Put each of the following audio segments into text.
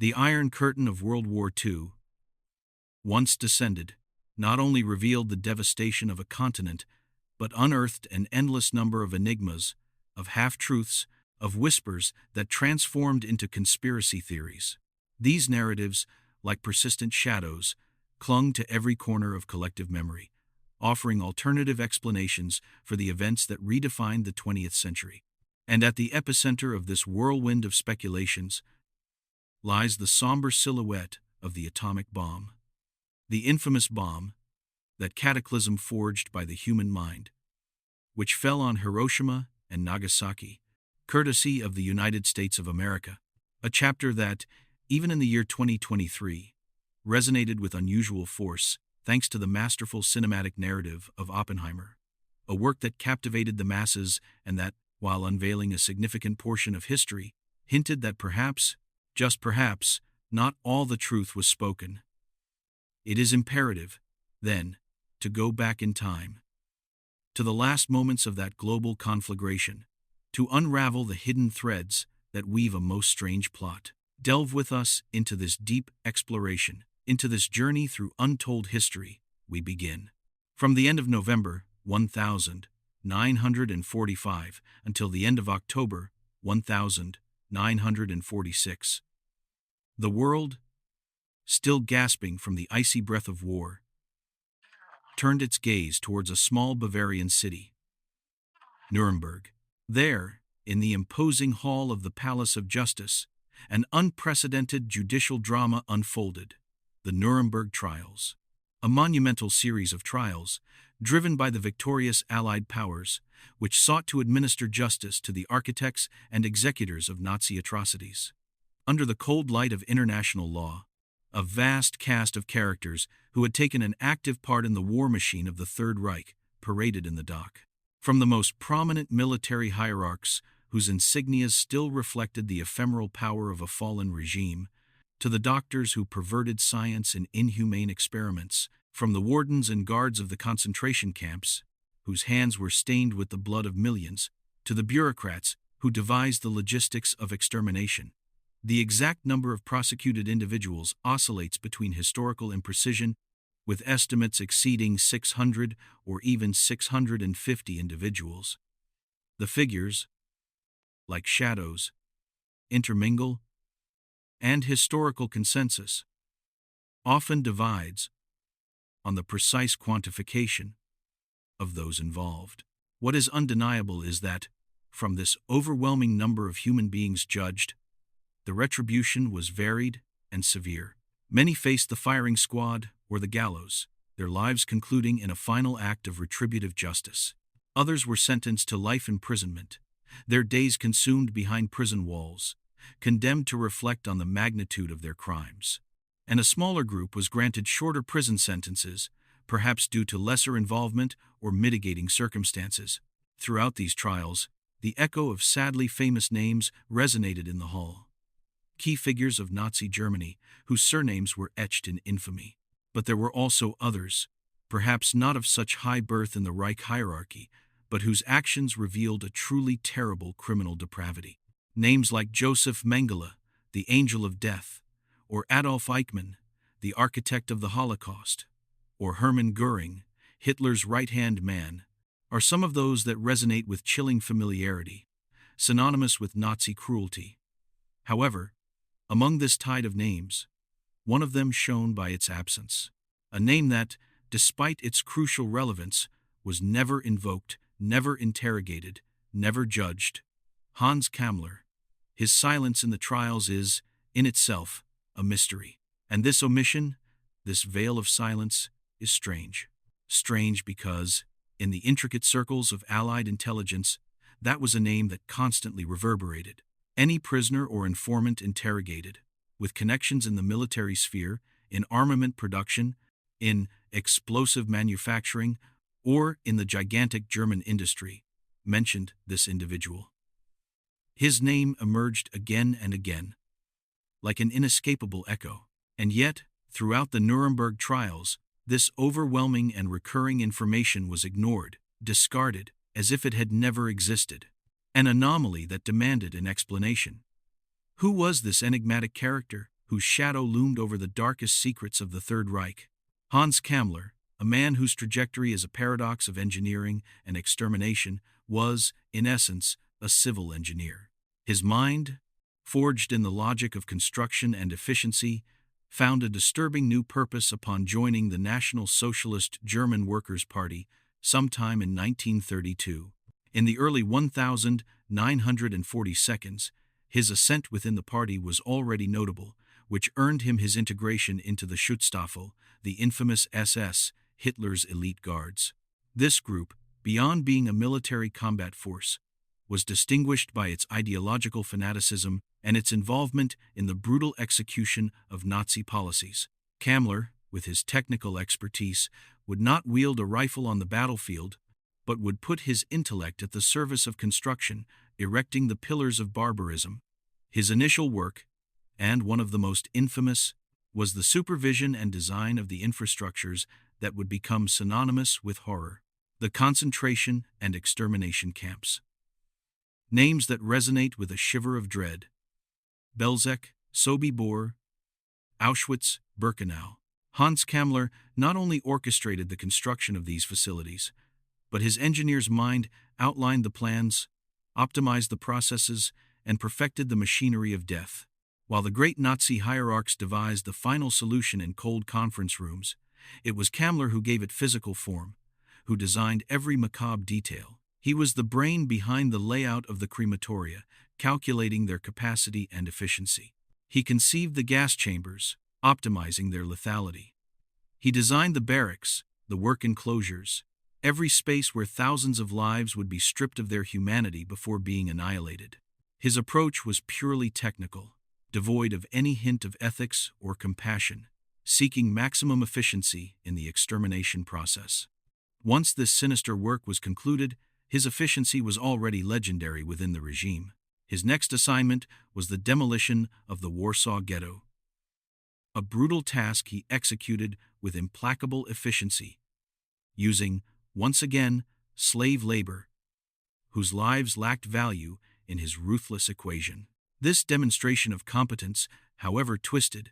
The Iron Curtain of World War II, once descended, not only revealed the devastation of a continent, but unearthed an endless number of enigmas, of half-truths, of whispers that transformed into conspiracy theories. These narratives, like persistent shadows, clung to every corner of collective memory, offering alternative explanations for the events that redefined the 20th century. And at the epicenter of this whirlwind of speculations lies the somber silhouette of the atomic bomb. The infamous bomb, that cataclysm forged by the human mind, which fell on Hiroshima and Nagasaki, courtesy of the United States of America. A chapter that, even in the year 2023, resonated with unusual force thanks to the masterful cinematic narrative of Oppenheimer, a work that captivated the masses and that, while unveiling a significant portion of history, hinted that perhaps, just perhaps, not all the truth was spoken. It is imperative, then, to go back in time, to the last moments of that global conflagration, to unravel the hidden threads that weave a most strange plot. Delve with us into this deep exploration, into this journey through untold history. We begin from the end of November 1945 until the end of October 1946. The world, still gasping from the icy breath of war, turned its gaze towards a small Bavarian city, Nuremberg. There, in the imposing hall of the Palace of Justice, an unprecedented judicial drama unfolded: the Nuremberg trials. A monumental series of trials, driven by the victorious Allied powers, which sought to administer justice to the architects and executors of Nazi atrocities. Under the cold light of international law, a vast cast of characters who had taken an active part in the war machine of the Third Reich paraded in the dock. From the most prominent military hierarchs, whose insignias still reflected the ephemeral power of a fallen regime, to the doctors who perverted science in inhumane experiments, from the wardens and guards of the concentration camps, whose hands were stained with the blood of millions, to the bureaucrats who devised the logistics of extermination. The exact number of prosecuted individuals oscillates between historical imprecision, with estimates exceeding 600 or even 650 individuals. The figures, like shadows, intermingle, and historical consensus often divides on the precise quantification of those involved. What is undeniable is that, from this overwhelming number of human beings judged, the retribution was varied and severe. Many faced the firing squad or the gallows, their lives concluding in a final act of retributive justice. Others were sentenced to life imprisonment, their days consumed behind prison walls, condemned to reflect on the magnitude of their crimes. And a smaller group was granted shorter prison sentences, perhaps due to lesser involvement or mitigating circumstances. Throughout these trials, the echo of sadly famous names resonated in the hall. Key figures of Nazi Germany, whose surnames were etched in infamy. But there were also others, perhaps not of such high birth in the Reich hierarchy, but whose actions revealed a truly terrible criminal depravity. Names like Joseph Mengele, the Angel of Death, or Adolf Eichmann, the architect of the Holocaust, or Hermann Göring, Hitler's right-hand man, are some of those that resonate with chilling familiarity, synonymous with Nazi cruelty. However, among this tide of names, one of them shone by its absence. A name that, despite its crucial relevance, was never invoked, never interrogated, never judged: Hans Kammler. His silence in the trials is, in itself, a mystery. And this omission, this veil of silence, is strange. Strange because, in the intricate circles of Allied intelligence, that was a name that constantly reverberated. Any prisoner or informant interrogated, with connections in the military sphere, in armament production, in explosive manufacturing, or in the gigantic German industry, mentioned this individual. His name emerged again and again, like an inescapable echo. And yet, throughout the Nuremberg trials, this overwhelming and recurring information was ignored, discarded, as if it had never existed. An anomaly that demanded an explanation. Who was this enigmatic character, whose shadow loomed over the darkest secrets of the Third Reich. Hans Kammler, a man whose trajectory is a paradox of engineering and extermination, was, in essence, a civil engineer. His mind, forged in the logic of construction and efficiency, found a disturbing new purpose upon joining the National Socialist German Workers' Party sometime in 1932. In the early 1942s, his ascent within the party was already notable, which earned him his integration into the Schutzstaffel, the infamous SS, Hitler's elite guards. This group, beyond being a military combat force, was distinguished by its ideological fanaticism and its involvement in the brutal execution of Nazi policies. Kammler, with his technical expertise, would not wield a rifle on the battlefield, but would put his intellect at the service of construction, erecting the pillars of barbarism. His initial work, and one of the most infamous, was the supervision and design of the infrastructures that would become synonymous with horror: the concentration and extermination camps. Names that resonate with a shiver of dread: Belzec, Sobibor, Auschwitz, Birkenau. Hans Kammler not only orchestrated the construction of these facilities, but his engineer's mind outlined the plans, optimized the processes, and perfected the machinery of death. While the great Nazi hierarchs devised the final solution in cold conference rooms, it was Kammler who gave it physical form, who designed every macabre detail. He was the brain behind the layout of the crematoria, calculating their capacity and efficiency. He conceived the gas chambers, optimizing their lethality. He designed the barracks, the work enclosures, every space where thousands of lives would be stripped of their humanity before being annihilated. His approach was purely technical, devoid of any hint of ethics or compassion, seeking maximum efficiency in the extermination process. Once this sinister work was concluded, his efficiency was already legendary within the regime. His next assignment was the demolition of the Warsaw Ghetto. A brutal task he executed with implacable efficiency, using, once again, slave labor, whose lives lacked value in his ruthless equation. This demonstration of competence, however twisted,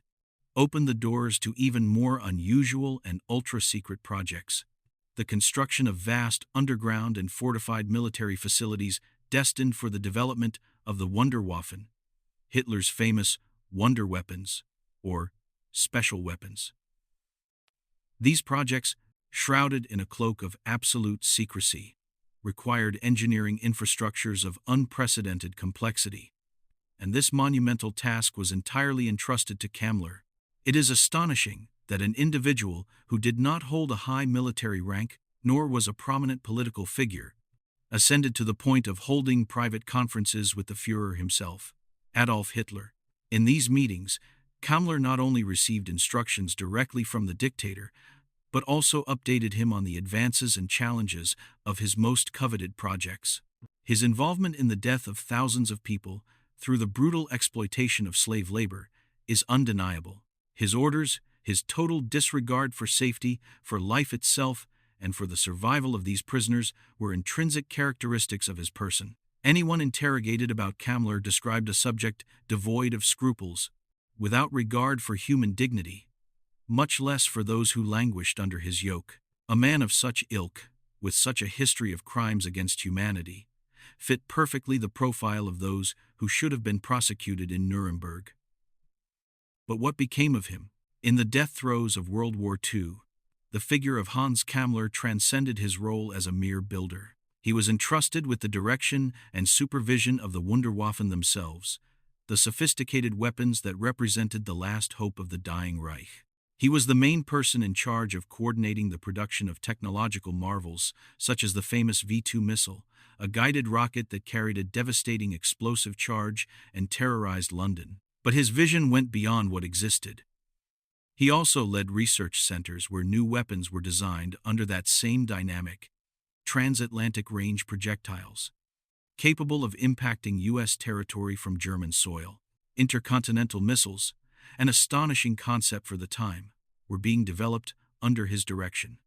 opened the doors to even more unusual and ultra-secret projects: the construction of vast underground and fortified military facilities destined for the development of the Wunderwaffen, Hitler's famous wonder weapons, or special weapons. These projects, shrouded in a cloak of absolute secrecy, required engineering infrastructures of unprecedented complexity, and this monumental task was entirely entrusted to Kammler. It is astonishing that an individual who did not hold a high military rank, nor was a prominent political figure, ascended to the point of holding private conferences with the Führer himself, Adolf Hitler. In these meetings, Kammler not only received instructions directly from the dictator, but also updated him on the advances and challenges of his most coveted projects. His involvement in the death of thousands of people through the brutal exploitation of slave labor is undeniable. His orders, his total disregard for safety, for life itself, and for the survival of these prisoners were intrinsic characteristics of his person. Anyone interrogated about Kammler described a subject devoid of scruples, without regard for human dignity, much less for those who languished under his yoke. A man of such ilk, with such a history of crimes against humanity, fit perfectly the profile of those who should have been prosecuted in Nuremberg. But what became of him? In the death throes of World War II, the figure of Hans Kammler transcended his role as a mere builder. He was entrusted with the direction and supervision of the Wunderwaffen themselves, the sophisticated weapons that represented the last hope of the dying Reich. He was the main person in charge of coordinating the production of technological marvels, such as the famous V-2 missile, a guided rocket that carried a devastating explosive charge and terrorized London. But his vision went beyond what existed. He also led research centers where new weapons were designed under that same dynamic: transatlantic range projectiles, capable of impacting U.S. territory from German soil. Intercontinental missiles, an astonishing concept for the time, were being developed under his direction.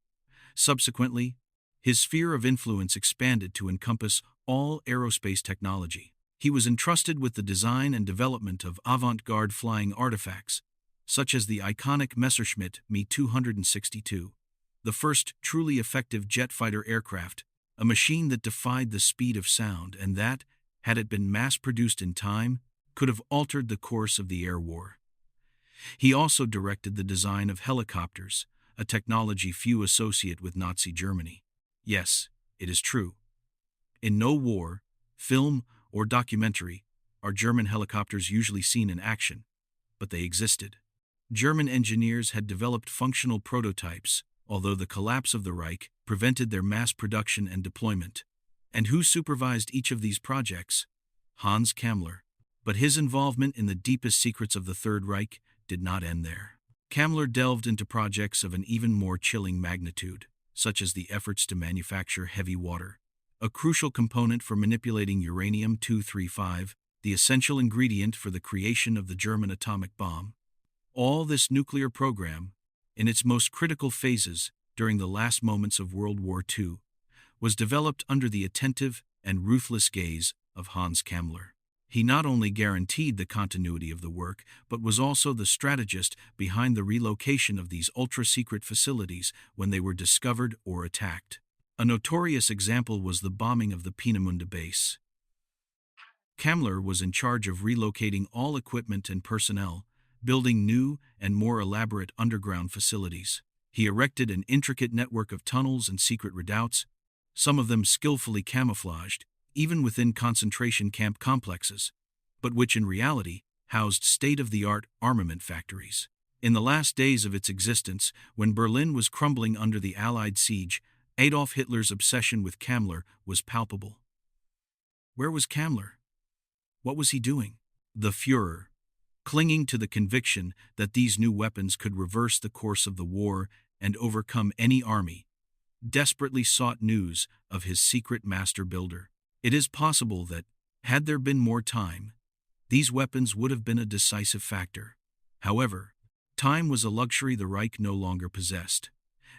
Subsequently, his sphere of influence expanded to encompass all aerospace technology. He was entrusted with the design and development of avant-garde flying artifacts, such as the iconic Messerschmitt Me 262, the first truly effective jet fighter aircraft, a machine that defied the speed of sound and that, had it been mass-produced in time, could have altered the course of the air war. He also directed the design of helicopters, a technology few associate with Nazi Germany. Yes, it is true. In no war, film, or documentary are German helicopters usually seen in action, but they existed. German engineers had developed functional prototypes, although the collapse of the Reich prevented their mass production and deployment. And who supervised each of these projects? Hans Kammler. But his involvement in the deepest secrets of the Third Reich did not end there. Kammler delved into projects of an even more chilling magnitude, such as the efforts to manufacture heavy water, a crucial component for manipulating uranium-235, the essential ingredient for the creation of the German atomic bomb. All this nuclear program, in its most critical phases during the last moments of World War II, was developed under the attentive and ruthless gaze of Hans Kammler. He not only guaranteed the continuity of the work, but was also the strategist behind the relocation of these ultra-secret facilities when they were discovered or attacked. A notorious example was the bombing of the Peenemünde base. Kammler was in charge of relocating all equipment and personnel, building new and more elaborate underground facilities. He erected an intricate network of tunnels and secret redoubts, some of them skillfully camouflaged, even within concentration camp complexes, but which in reality housed state-of-the-art armament factories. In the last days of its existence, when Berlin was crumbling under the Allied siege, Adolf Hitler's obsession with Kammler was palpable. Where was Kammler? What was he doing? The Führer, clinging to the conviction that these new weapons could reverse the course of the war and overcome any army, desperately sought news of his secret master builder. It is possible that, had there been more time, these weapons would have been a decisive factor. However, time was a luxury the Reich no longer possessed,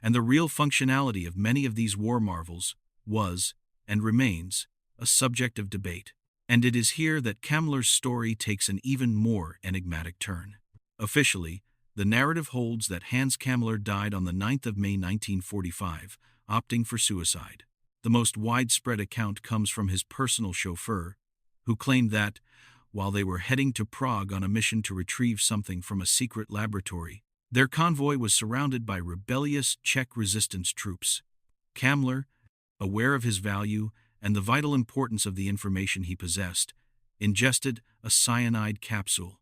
and the real functionality of many of these war marvels was, and remains, a subject of debate. And it is here that Kammler's story takes an even more enigmatic turn. Officially, the narrative holds that Hans Kammler died on the 9th of May 1945, opting for suicide. The most widespread account comes from his personal chauffeur, who claimed that, while they were heading to Prague on a mission to retrieve something from a secret laboratory, their convoy was surrounded by rebellious Czech resistance troops. Kammler, aware of his value and the vital importance of the information he possessed, ingested a cyanide capsule,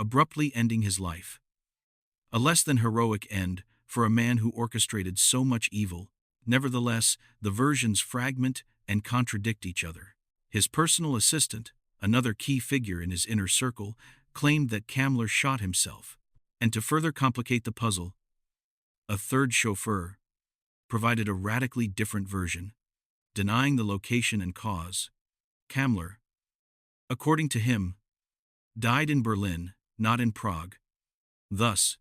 abruptly ending his life. A less than heroic end for a man who orchestrated so much evil. Nevertheless, the versions fragment and contradict each other. His personal assistant, another key figure in his inner circle, claimed that Kammler shot himself. And to further complicate the puzzle, a third chauffeur provided a radically different version, denying the location and cause. Kammler, according to him, died in Berlin, not in Prague. Thus,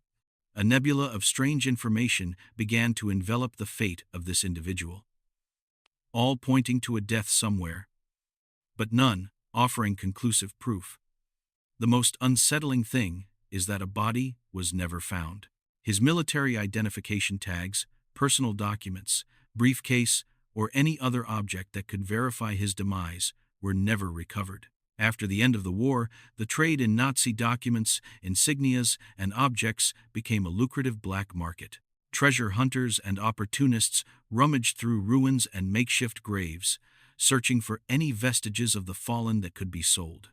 a nebula of strange information began to envelop the fate of this individual, all pointing to a death somewhere, but none offering conclusive proof. The most unsettling thing is that a body was never found. His military identification tags, personal documents, briefcase, or any other object that could verify his demise were never recovered. After the end of the war, the trade in Nazi documents, insignias, and objects became a lucrative black market. Treasure hunters and opportunists rummaged through ruins and makeshift graves, searching for any vestiges of the fallen that could be sold.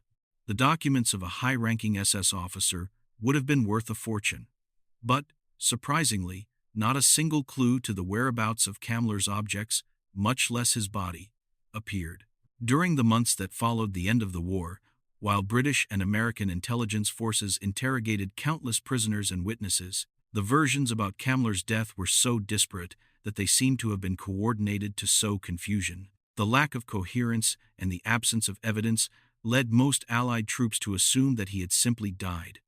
The documents of a high-ranking SS officer would have been worth a fortune. But, surprisingly, not a single clue to the whereabouts of Kammler's objects, much less his body, appeared. During the months that followed the end of the war, while British and American intelligence forces interrogated countless prisoners and witnesses, the versions about Kammler's death were so disparate that they seemed to have been coordinated to sow confusion. The lack of coherence and the absence of evidence led most Allied troops to assume that he had simply died,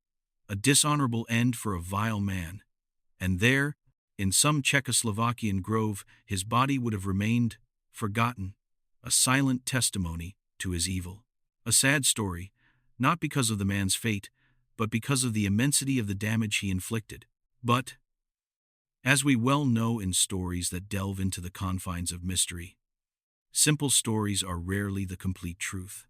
a dishonorable end for a vile man. And there, in some Czechoslovakian grove, his body would have remained forgotten, a silent testimony to his evil. A sad story, not because of the man's fate, but because of the immensity of the damage he inflicted. But, as we well know in stories that delve into the confines of mystery, simple stories are rarely the complete truth.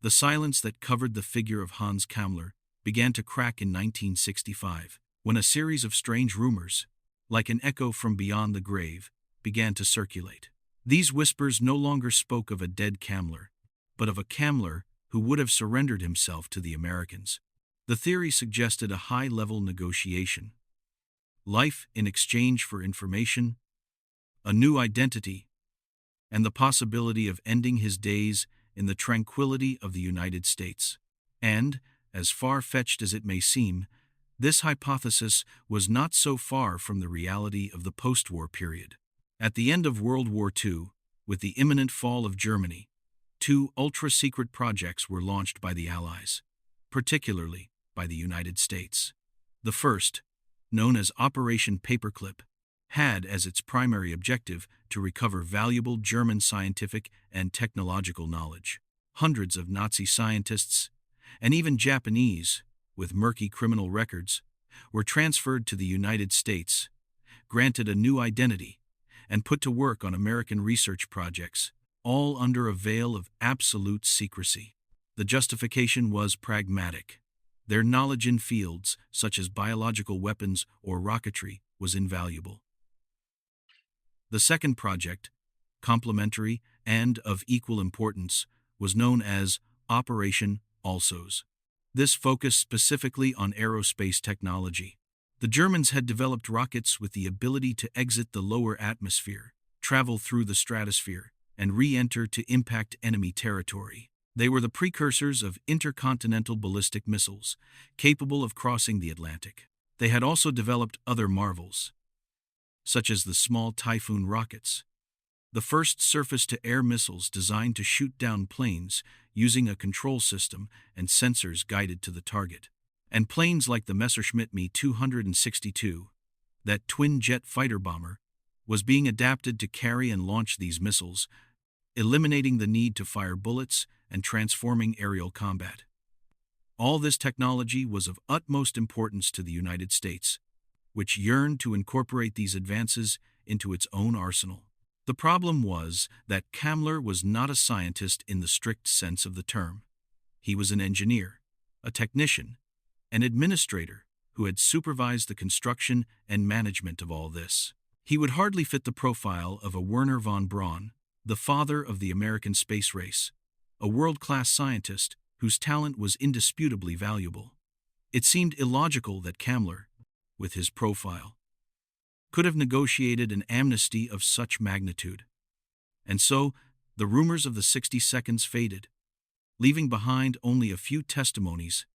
The silence that covered the figure of Hans Kammler began to crack in 1965, when a series of strange rumors, like an echo from beyond the grave, began to circulate. These whispers no longer spoke of a dead Kammler, but of a Kammler who would have surrendered himself to the Americans. The theory suggested a high-level negotiation. Life in exchange for information, a new identity, and the possibility of ending his days in the tranquility of the United States. And, as far-fetched as it may seem, this hypothesis was not so far from the reality of the post-war period. At the end of World War II, with the imminent fall of Germany, two ultra-secret projects were launched by the Allies, particularly by the United States. The first, known as Operation Paperclip, had as its primary objective to recover valuable German scientific and technological knowledge. Hundreds of Nazi scientists, and even Japanese, with murky criminal records, were transferred to the United States, granted a new identity, and put to work on American research projects, all under a veil of absolute secrecy. The justification was pragmatic. Their knowledge in fields such as biological weapons or rocketry was invaluable. The second project, complementary and of equal importance, was known as Operation Alsos. This focused specifically on aerospace technology. The Germans had developed rockets with the ability to exit the lower atmosphere, travel through the stratosphere, and re-enter to impact enemy territory. They were the precursors of intercontinental ballistic missiles, capable of crossing the Atlantic. They had also developed other marvels, such as the small Typhoon rockets, the first surface-to-air missiles designed to shoot down planes using a control system and sensors guided to the target, and planes like the Messerschmitt Me 262, that twin-jet fighter bomber, was being adapted to carry and launch these missiles, eliminating the need to fire bullets and transforming aerial combat. All this technology was of utmost importance to the United States, which yearned to incorporate these advances into its own arsenal. The problem was that Kammler was not a scientist in the strict sense of the term. He was an engineer, a technician, an administrator who had supervised the construction and management of all this. He would hardly fit the profile of a Wernher von Braun, the father of the American space race, a world-class scientist whose talent was indisputably valuable. It seemed illogical that Kammler, with his profile, could have negotiated an amnesty of such magnitude. And so, the rumors of the 60 Seconds faded, leaving behind only a few testimonies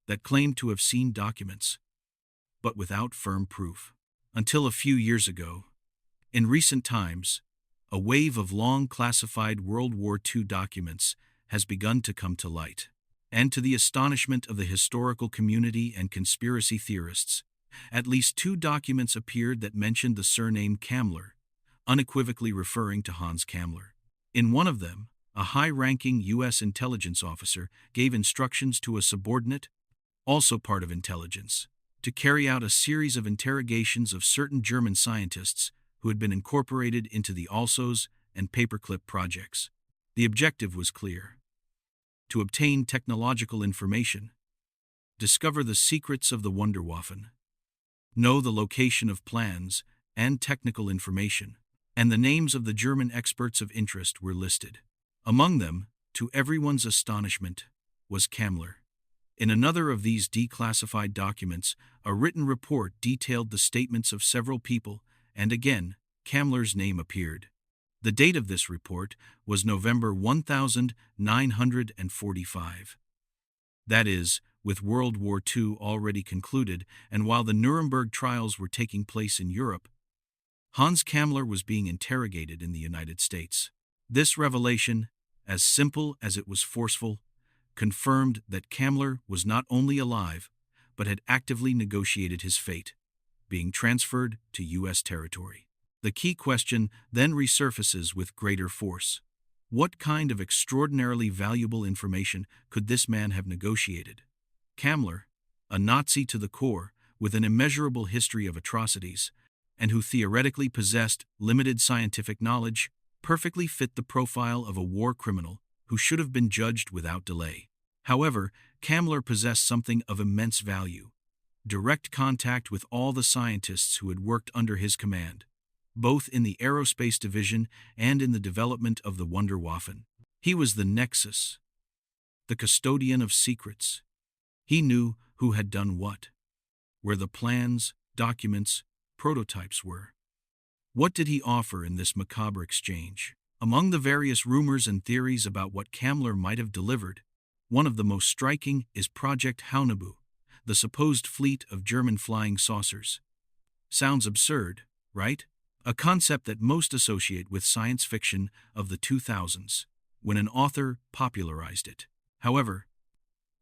that claimed to have seen documents, but without firm proof. Until a few years ago, in recent times, a wave of long classified World War II documents has begun to come to light. And to the astonishment of the historical community and conspiracy theorists, at least two documents appeared that mentioned the surname Kammler, unequivocally referring to Hans Kammler. In one of them, a high-ranking U.S. intelligence officer gave instructions to a subordinate, also part of intelligence, to carry out a series of interrogations of certain German scientists who had been incorporated into the Alsos and Paperclip projects. The objective was clear: to obtain technological information, discover the secrets of the Wunderwaffen, know the location of plans and technical information, and the names of the German experts of interest were listed. Among them, to everyone's astonishment, was Kammler. In another of these declassified documents, a written report detailed the statements of several people, and again, Kammler's name appeared. The date of this report was November 1945. That is, with World War II already concluded, and while the Nuremberg trials were taking place in Europe, Hans Kammler was being interrogated in the United States. This revelation, as simple as it was forceful, confirmed that Kammler was not only alive, but had actively negotiated his fate, being transferred to U.S. territory. The key question then resurfaces with greater force. What kind of extraordinarily valuable information could this man have negotiated? Kammler, a Nazi to the core, with an immeasurable history of atrocities, and who theoretically possessed limited scientific knowledge, perfectly fit the profile of a war criminal who should have been judged without delay. However, Kammler possessed something of immense value: direct contact with all the scientists who had worked under his command, both in the aerospace division and in the development of the Wunderwaffen. He was the nexus, the custodian of secrets. He knew who had done what, where the plans, documents, prototypes were. What did he offer in this macabre exchange? Among the various rumors and theories about what Kammler might have delivered, one of the most striking is Project Haunebu, the supposed fleet of German flying saucers. Sounds absurd, right? A concept that most associate with science fiction of the 2000s, when an author popularized it. However,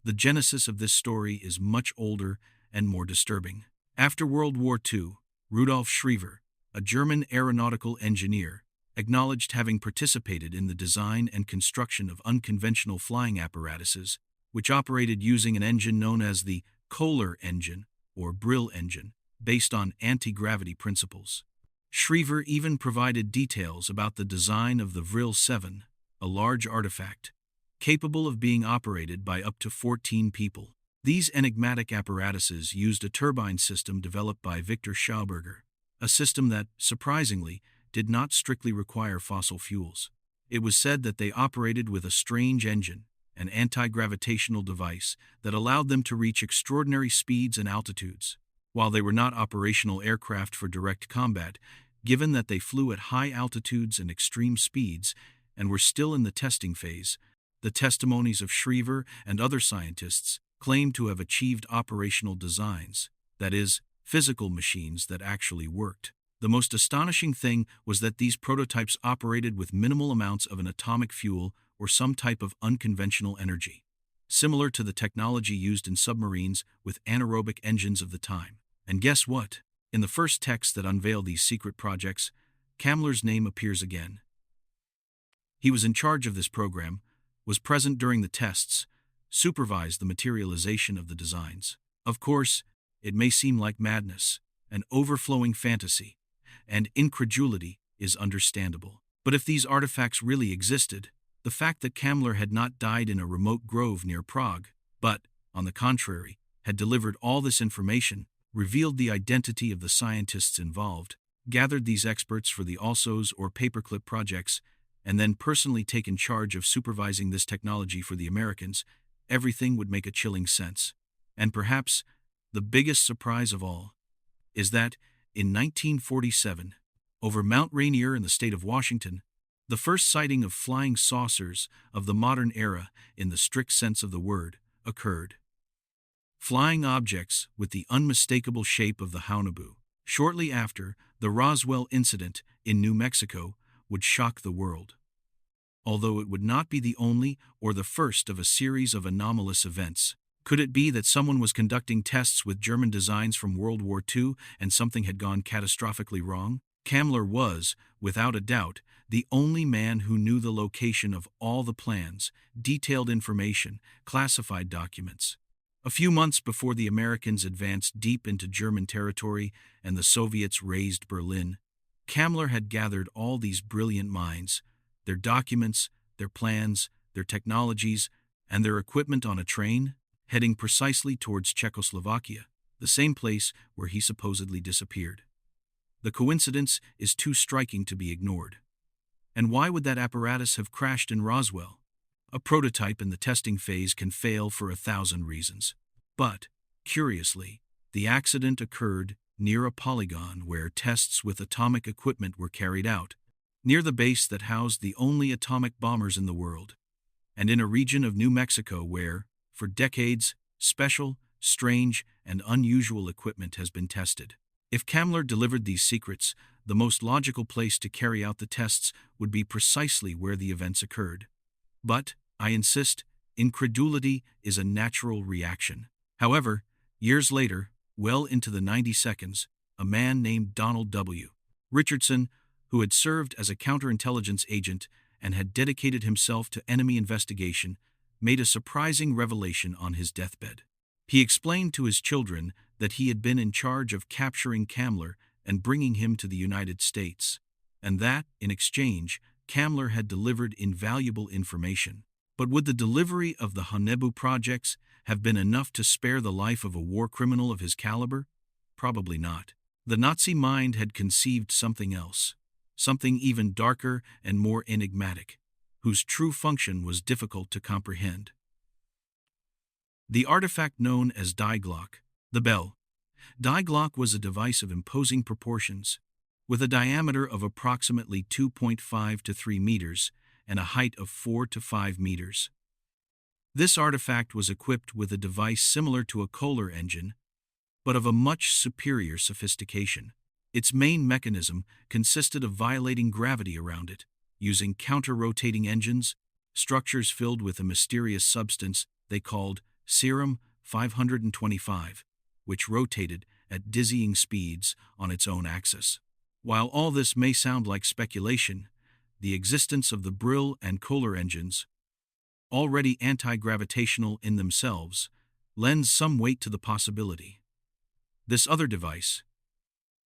the genesis of this story is much older and more disturbing. After World War II, Rudolf Schriever, a German aeronautical engineer, acknowledged having participated in the design and construction of unconventional flying apparatuses, which operated using an engine known as the Kohler engine or Brill engine, based on anti-gravity principles. Schriever even provided details about the design of the Vril 7, a large artifact, capable of being operated by up to 14 people. These enigmatic apparatuses used a turbine system developed by Victor Schauberger, a system that, surprisingly, did not strictly require fossil fuels. It was said that they operated with a strange engine, an anti-gravitational device that allowed them to reach extraordinary speeds and altitudes. While they were not operational aircraft for direct combat, given that they flew at high altitudes and extreme speeds and were still in the testing phase, the testimonies of Schriever and other scientists claim to have achieved operational designs, that is, physical machines that actually worked. The most astonishing thing was that these prototypes operated with minimal amounts of an atomic fuel or some type of unconventional energy, similar to the technology used in submarines with anaerobic engines of the time. And guess what? In the first text that unveiled these secret projects, Kammler's name appears again. He was in charge of this program, was present during the tests, supervised the materialization of the designs. Of course, it may seem like madness, an overflowing fantasy, and incredulity is understandable. But if these artifacts really existed, the fact that Kammler had not died in a remote grove near Prague, but, on the contrary, had delivered all this information, revealed the identity of the scientists involved, gathered these experts for the ALSOs or paperclip projects, and then personally taken charge of supervising this technology for the Americans, everything would make a chilling sense. And perhaps the biggest surprise of all is that, in 1947, over Mount Rainier in the state of Washington, the first sighting of flying saucers of the modern era, in the strict sense of the word, occurred. Flying objects with the unmistakable shape of the Haunebu. Shortly after, the Roswell incident in New Mexico would shock the world. Although it would not be the only or the first of a series of anomalous events. Could it be that someone was conducting tests with German designs from World War II and something had gone catastrophically wrong? Kammler was, without a doubt, the only man who knew the location of all the plans, detailed information, classified documents. A few months before the Americans advanced deep into German territory and the Soviets razed Berlin, Kammler had gathered all these brilliant minds, their documents, their plans, their technologies, and their equipment on a train, heading precisely towards Czechoslovakia, the same place where he supposedly disappeared. The coincidence is too striking to be ignored. And why would that apparatus have crashed in Roswell? A prototype in the testing phase can fail for 1,000 reasons. But, curiously, the accident occurred near a polygon where tests with atomic equipment were carried out, near the base that housed the only atomic bombers in the world, and in a region of New Mexico where, for decades, special, strange, and unusual equipment has been tested. If Kammler delivered these secrets, the most logical place to carry out the tests would be precisely where the events occurred. But, I insist, incredulity is a natural reaction. However, years later, well into the 90s, a man named Donald W. Richardson, who had served as a counterintelligence agent and had dedicated himself to enemy investigation, made a surprising revelation on his deathbed. He explained to his children that he had been in charge of capturing Kammler and bringing him to the United States, and that, in exchange, Kammler had delivered invaluable information. But would the delivery of the Honebu projects have been enough to spare the life of a war criminal of his caliber? Probably not. The Nazi mind had conceived something else, something even darker and more enigmatic, whose true function was difficult to comprehend. The artifact known as Die Glocke, the bell. Die Glocke was a device of imposing proportions, with a diameter of approximately 2.5 to 3 meters and a height of 4 to 5 meters. This artifact was equipped with a device similar to a Kohler engine, but of a much superior sophistication. Its main mechanism consisted of violating gravity around it, using counter-rotating engines, structures filled with a mysterious substance they called Serum 525, which rotated at dizzying speeds on its own axis. While all this may sound like speculation, the existence of the Brill and Kohler engines, already anti-gravitational in themselves, lends some weight to the possibility. This other device,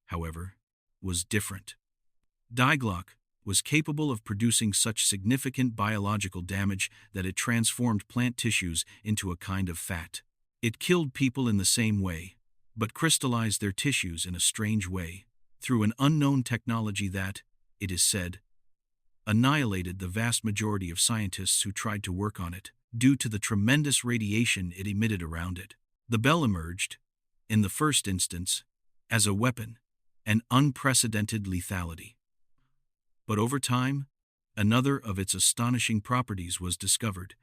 however, was different. Die Glocke was capable of producing such significant biological damage that it transformed plant tissues into a kind of fat. It killed people in the same way, but crystallized their tissues in a strange way, through an unknown technology that, it is said, annihilated the vast majority of scientists who tried to work on it, due to the tremendous radiation it emitted around it. The bell emerged, in the first instance, as a weapon, an unprecedented lethality. But over time, another of its astonishing properties was discovered.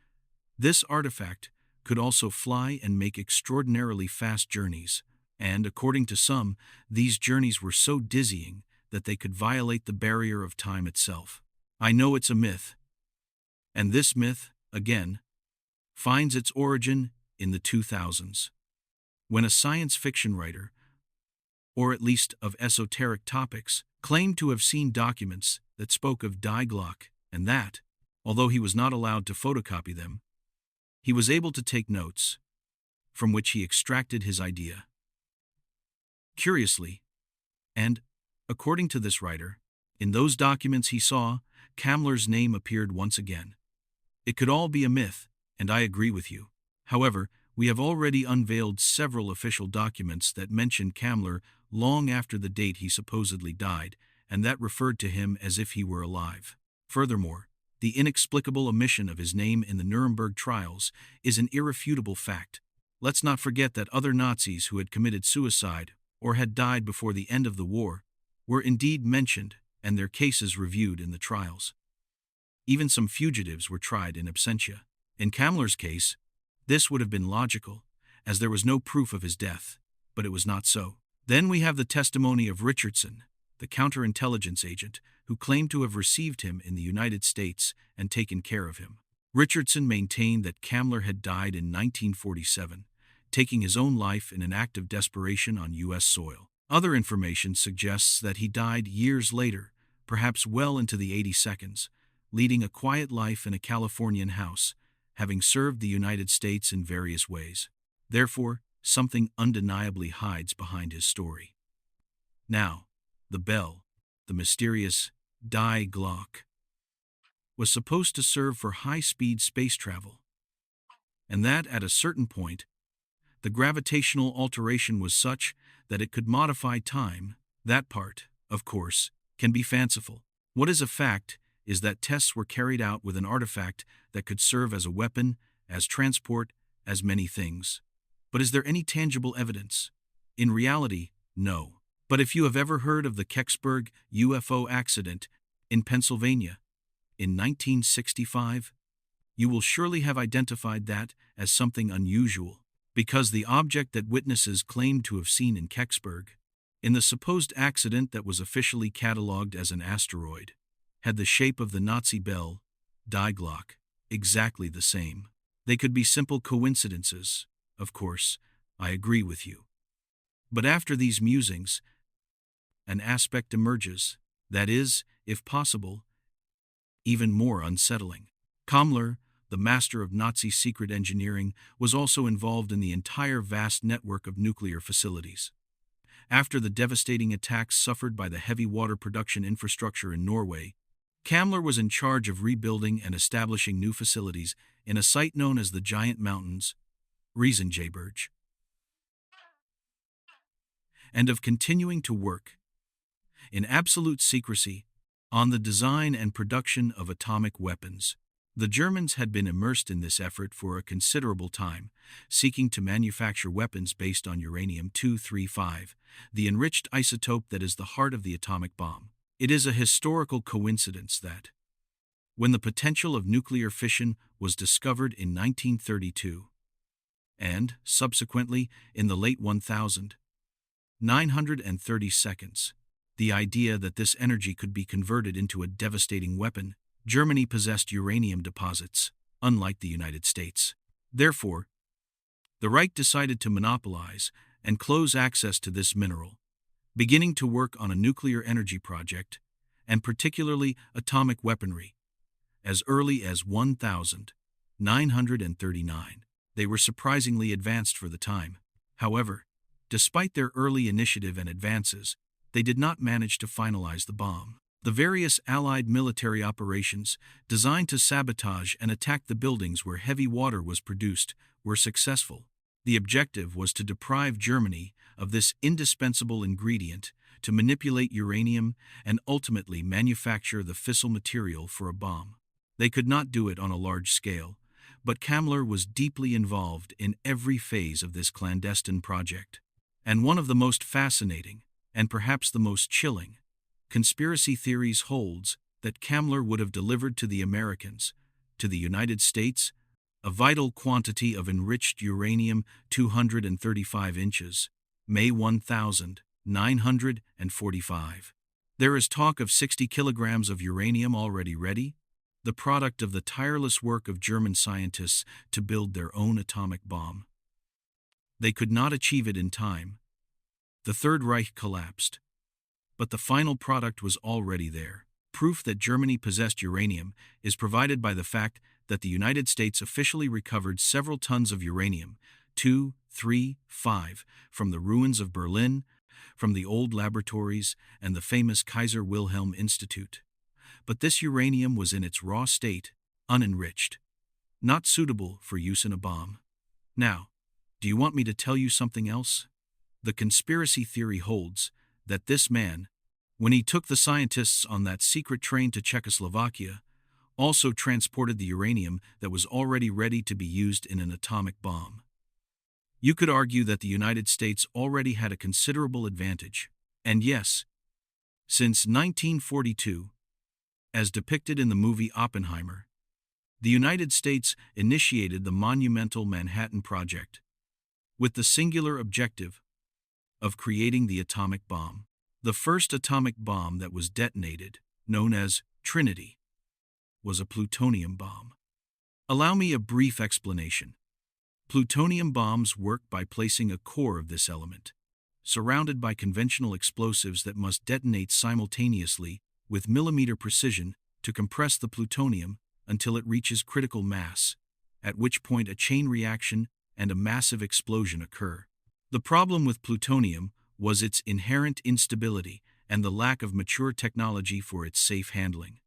This artifact could also fly and make extraordinarily fast journeys, and, according to some, these journeys were so dizzying that they could violate the barrier of time itself. I know it's a myth, and this myth, again, finds its origin in the 2000s, when a science fiction writer, or at least of esoteric topics, claimed to have seen documents that spoke of Die Glocke, and that, although he was not allowed to photocopy them, he was able to take notes, from which he extracted his idea. Curiously, and, according to this writer, in those documents he saw, Kammler's name appeared once again. It could all be a myth, and I agree with you. However, we have already unveiled several official documents that mentioned Kammler long after the date he supposedly died, and that referred to him as if he were alive. Furthermore, the inexplicable omission of his name in the Nuremberg trials is an irrefutable fact. Let's not forget that other Nazis who had committed suicide or had died before the end of the war were indeed mentioned and their cases reviewed in the trials. Even some fugitives were tried in absentia. In Kammler's case, this would have been logical, as there was no proof of his death, but it was not so. Then we have the testimony of Richardson, the counterintelligence agent, who claimed to have received him in the United States and taken care of him. Richardson maintained that Kammler had died in 1947, taking his own life in an act of desperation on U.S. soil. Other information suggests that he died years later, perhaps well into the 82nd, leading a quiet life in a Californian house, having served the United States in various ways. Therefore, something undeniably hides behind his story. Now, the bell, the mysterious Die Glocke, was supposed to serve for high-speed space travel, and that at a certain point, the gravitational alteration was such that it could modify time. That part, of course, can be fanciful. What is a fact is that tests were carried out with an artifact that could serve as a weapon, as transport, as many things. But is there any tangible evidence? In reality, no. But if you have ever heard of the Kecksburg UFO accident in Pennsylvania in 1965, you will surely have identified that as something unusual, because the object that witnesses claimed to have seen in Kecksburg, in the supposed accident that was officially catalogued as an asteroid, had the shape of the Nazi bell, Die Glocke, exactly the same. They could be simple coincidences, of course, I agree with you. But after these musings, an aspect emerges, that is, if possible, even more unsettling. Kammler, the master of Nazi secret engineering, was also involved in the entire vast network of nuclear facilities. After the devastating attacks suffered by the heavy water production infrastructure in Norway, Kammler was in charge of rebuilding and establishing new facilities in a site known as the Giant Mountains, Riesengebirge, and of continuing to work, in absolute secrecy, on the design and production of atomic weapons. The Germans had been immersed in this effort for a considerable time, seeking to manufacture weapons based on uranium-235, the enriched isotope that is the heart of the atomic bomb. It is a historical coincidence that, when the potential of nuclear fission was discovered in 1932, and, subsequently, in the late 1930s, the idea that this energy could be converted into a devastating weapon, Germany possessed uranium deposits, unlike the United States. Therefore, the Reich decided to monopolize and close access to this mineral, beginning to work on a nuclear energy project, and particularly atomic weaponry, as early as 1939. They were surprisingly advanced for the time. However, despite their early initiative and advances, they did not manage to finalize the bomb. The various Allied military operations, designed to sabotage and attack the buildings where heavy water was produced, were successful. The objective was to deprive Germany of this indispensable ingredient to manipulate uranium and ultimately manufacture the fissile material for a bomb. They could not do it on a large scale, but Kammler was deeply involved in every phase of this clandestine project. And one of the most fascinating, and perhaps the most chilling, conspiracy theories holds that Kammler would have delivered to the Americans, to the United States, a vital quantity of enriched uranium-235 inches, May 1945. There is talk of 60 kilograms of uranium already ready, the product of the tireless work of German scientists to build their own atomic bomb. They could not achieve it in time. The Third Reich collapsed. But the final product was already there. Proof that Germany possessed uranium is provided by the fact that the United States officially recovered several tons of uranium-235 from the ruins of Berlin, from the old laboratories and the famous Kaiser Wilhelm Institute. But this uranium was in its raw state, unenriched, not suitable for use in a bomb. Now, do you want me to tell you something else? The conspiracy theory holds that this man, when he took the scientists on that secret train to Czechoslovakia, also transported the uranium that was already ready to be used in an atomic bomb. You could argue that the United States already had a considerable advantage. And yes, since 1942, as depicted in the movie Oppenheimer, the United States initiated the monumental Manhattan Project, with the singular objective of creating the atomic bomb. The first atomic bomb that was detonated, known as Trinity, was a plutonium bomb. Allow me a brief explanation. Plutonium bombs work by placing a core of this element, surrounded by conventional explosives that must detonate simultaneously with millimeter precision to compress the plutonium until it reaches critical mass, at which point a chain reaction and a massive explosion occur. The problem with plutonium was its inherent instability and the lack of mature technology for its safe handling.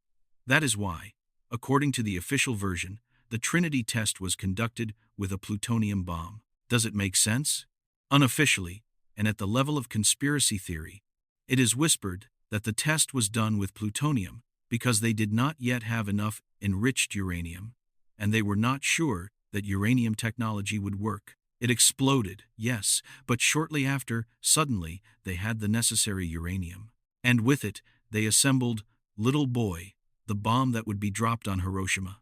That is why, according to the official version, the Trinity test was conducted with a plutonium bomb. Does it make sense? Unofficially, and at the level of conspiracy theory, it is whispered that the test was done with plutonium because they did not yet have enough enriched uranium, and they were not sure that uranium technology would work. It exploded, yes, but shortly after, suddenly, they had the necessary uranium. And with it, they assembled Little Boy, the bomb that would be dropped on Hiroshima.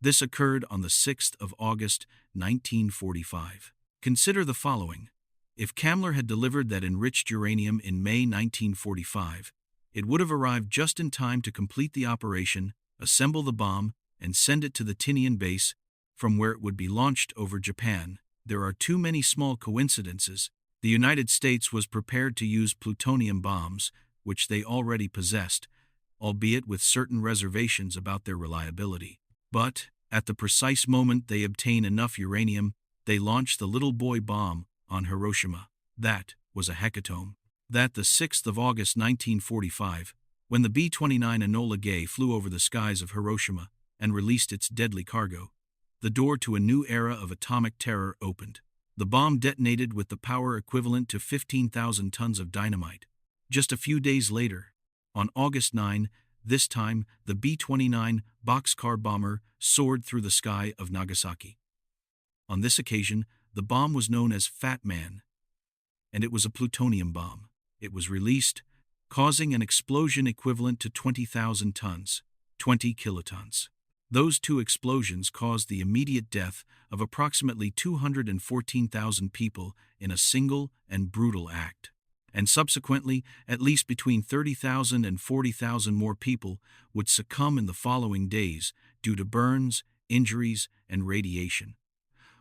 This occurred on the 6th of August, 1945. Consider the following. If Kammler had delivered that enriched uranium in May 1945, it would have arrived just in time to complete the operation, assemble the bomb, and send it to the Tinian base, from where it would be launched over Japan. There are too many small coincidences. The United States was prepared to use plutonium bombs, which they already possessed, albeit with certain reservations about their reliability. But, at the precise moment they obtain enough uranium, they launch the little boy bomb on Hiroshima. That was a hecatomb. That the 6th of August 1945, when the B-29 Enola Gay flew over the skies of Hiroshima and released its deadly cargo, the door to a new era of atomic terror opened. The bomb detonated with the power equivalent to 15,000 tons of dynamite. Just a few days later, on August 9, this time the B-29 boxcar bomber soared through the sky of Nagasaki. On this occasion, the bomb was known as Fat Man, and it was a plutonium bomb. It was released, causing an explosion equivalent to 20,000 tons, 20 kilotons. Those two explosions caused the immediate death of approximately 214,000 people in a single and brutal act. And subsequently, at least between 30,000 and 40,000 more people would succumb in the following days due to burns, injuries, and radiation.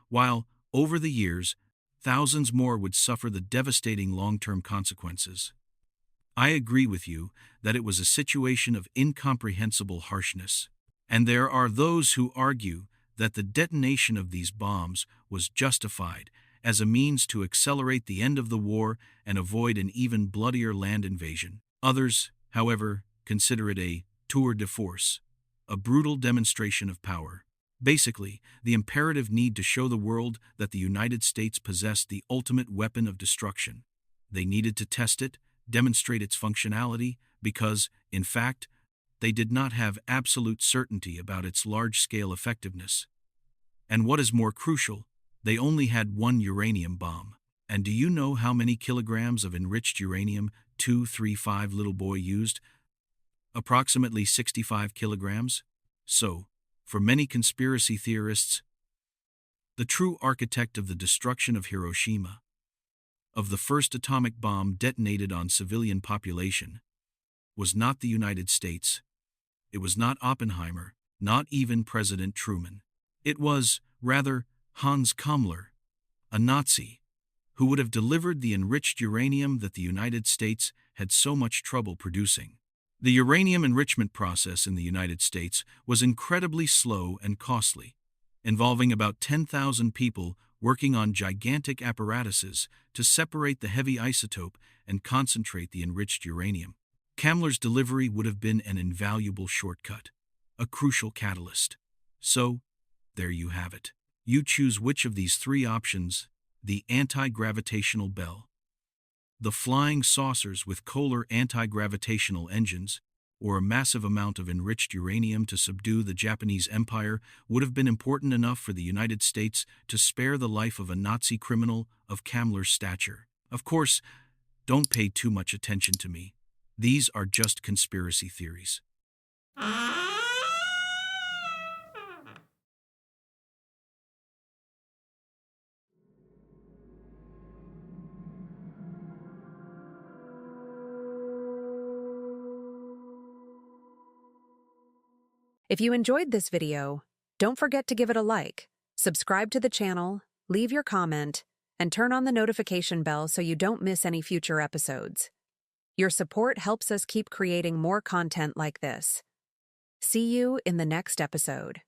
While, over the years, thousands more would suffer the devastating long-term consequences. I agree with you that it was a situation of incomprehensible harshness. And there are those who argue that the detonation of these bombs was justified as a means to accelerate the end of the war and avoid an even bloodier land invasion. Others, however, consider it a tour de force, a brutal demonstration of power. Basically, the imperative need to show the world that the United States possessed the ultimate weapon of destruction. They needed to test it, demonstrate its functionality, because, in fact, they did not have absolute certainty about its large-scale effectiveness. And what is more crucial, they only had one uranium bomb. And do you know how many kilograms of enriched uranium 235 little boy used? Approximately 65 kilograms. So, for many conspiracy theorists, the true architect of the destruction of Hiroshima, of the first atomic bomb detonated on civilian population, was not the United States. It was not Oppenheimer, not even President Truman. It was, rather, Hans Kammler, a Nazi, who would have delivered the enriched uranium that the United States had so much trouble producing. The uranium enrichment process in the United States was incredibly slow and costly, involving about 10,000 people working on gigantic apparatuses to separate the heavy isotope and concentrate the enriched uranium. Kammler's delivery would have been an invaluable shortcut, a crucial catalyst. So, there you have it. You choose which of these three options: the anti-gravitational bell, the flying saucers with Kohler anti-gravitational engines, or a massive amount of enriched uranium to subdue the Japanese Empire would have been important enough for the United States to spare the life of a Nazi criminal of Kammler's stature. Of course, don't pay too much attention to me. These are just conspiracy theories. If you enjoyed this video, don't forget to give it a like, subscribe to the channel, leave your comment, and turn on the notification bell so you don't miss any future episodes. Your support helps us keep creating more content like this. See you in the next episode.